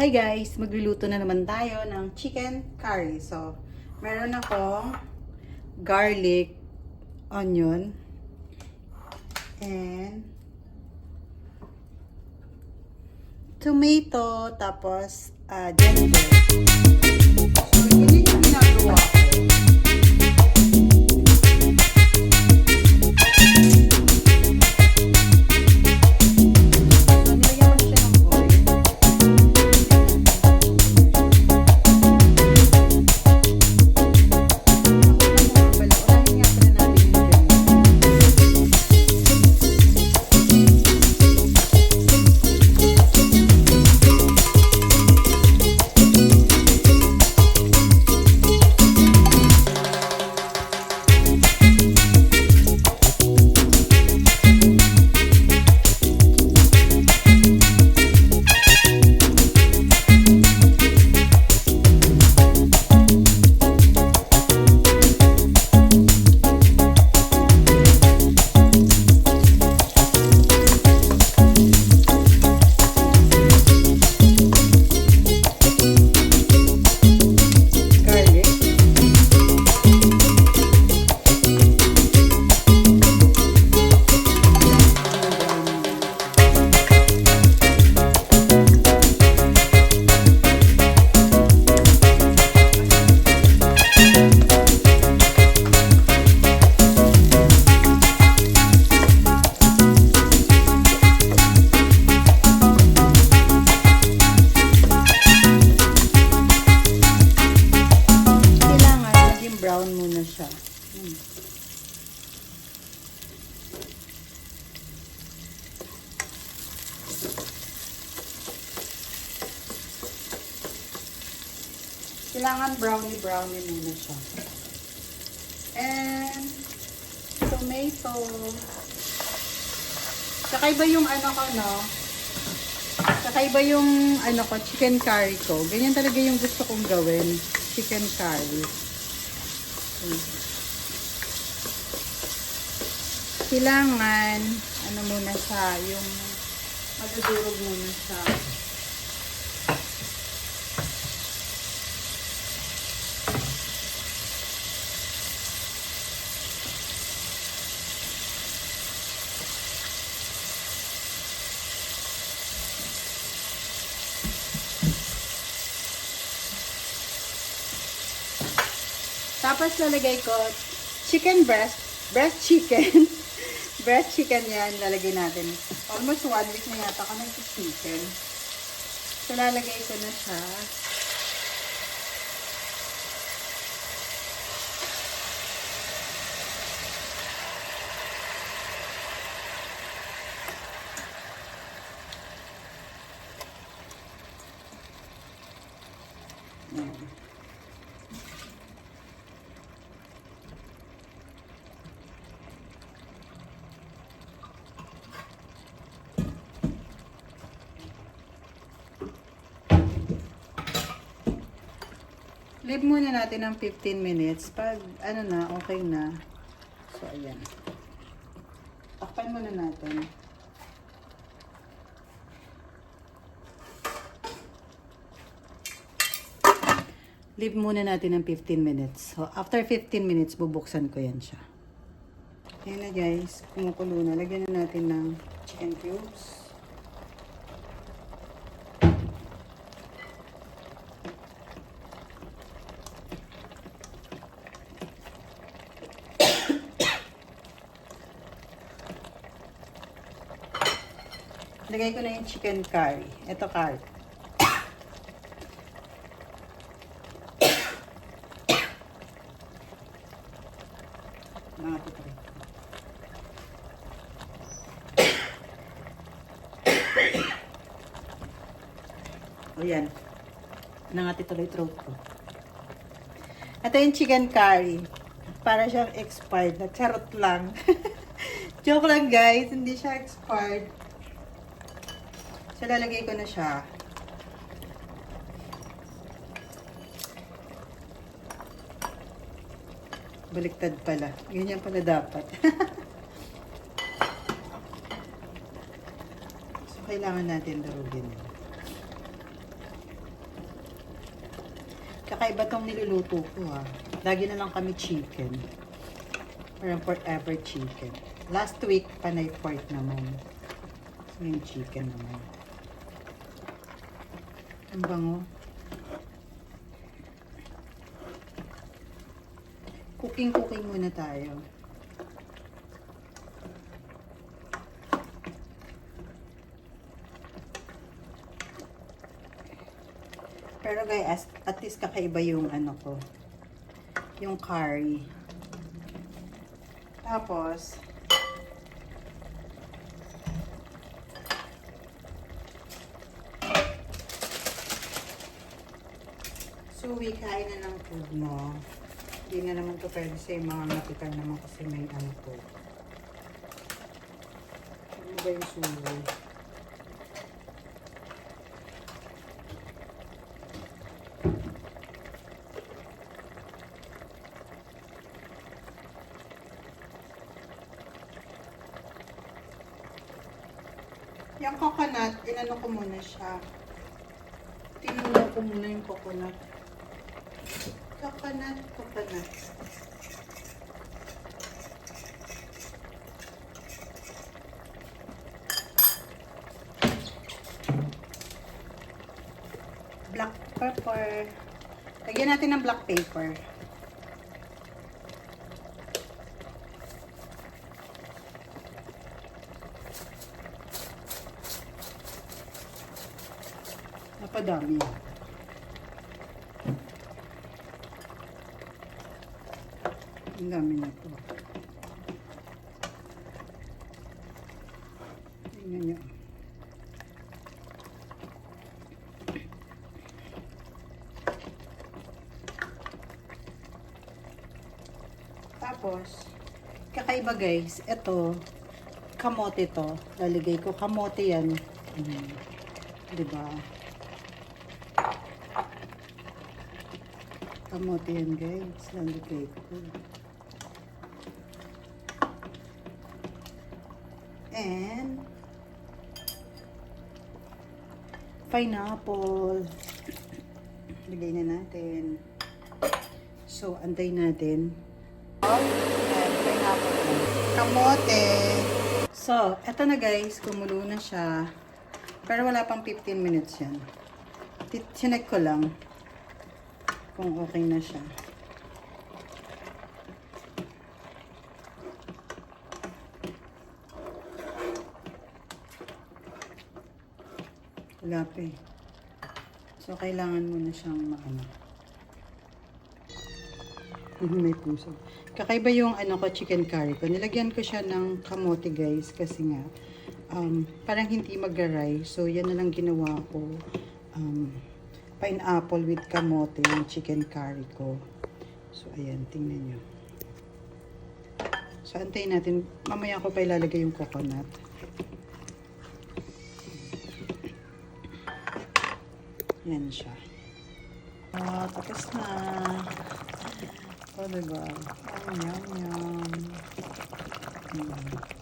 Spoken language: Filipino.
Hi guys! Magluluto na naman tayo ng chicken curry. So, meron akong garlic, onion, and tomato, tapos ginger. So, yun yung ginagawa ko. Brown muna siya. Kailangan brownie muna siya. And tomato. Kakaiba yung kakaiba yung chicken curry ko. Ganyan talaga yung gusto kong gawin. Chicken curry. Kailangan muna siya, yung madudurog muna siya. Tapos lalagay ko chicken breast chicken. Breast chicken yan, lalagay natin. Almost 1 week na yata ako nag-chicken. So lalagay ko na siya. Leave muna natin ng 15 minutes. Pag okay na. So, ayan. Takpan muna natin. Leave muna natin ng 15 minutes. So, after 15 minutes, bubuksan ko yan siya. Ayan na guys. Kumukulo na. Lagyan na natin ng chicken cubes. Lagay ko na yung chicken curry. Ito curry. Mga titry. O yan. Nangati tuloy throat ko. Ito yung chicken curry. Para siyang expired. Nagcharot lang. Joke lang guys. Hindi siya expired. So, lalagay ko na siya. Baliktad pala. Ganyan pala dapat. So, kailangan natin darugin. Kakaiba tong niluluto ko ha. Lagi na lang kami chicken. Parang forever chicken. Last week, panay pork naman. Ngayon chicken naman. Ang bango. Cooking muna tayo. Pero guys, at least kakaiba yung ano ko. Yung curry. Tapos, suwi, kain na ng food mo. Hindi na naman to pwede sa mga matikar naman kasi may ano to. Ano ba yung suwi? Yung coconut, inano ko muna siya. Tinulo ko muna yung coconut. Coconut. Black pepper. Lagyan natin ng black pepper. Napadami. Ang dami na ito. Tingnan nyo. Tapos, kakaiba guys, ito, kamote to. Lalagay ko, kamote yan. Diba? Kamote yan guys, lalagay ko. And pineapple. Lagay na natin. So, antay natin. And pineapple. Kamote. So, eto na guys, kumulo na siya. Pero wala pang 15 minutes yan. Sinek ko lang kung okay na siya. Wala pa eh. So, kailangan mo na siyang maano. May puso. Kakaiba yung ano ko, chicken curry ko. Nilagyan ko siya ng kamote guys kasi nga parang hindi mag-aray. So, yan na lang ginawa ko. Pineapple with kamote yung chicken curry ko. So, ayan. Tingnan nyo. So, antayin natin. Mamaya ko pa ilalagay yung coconut. Yan siya. Tapos na. O, diba? Yum, yum, yum.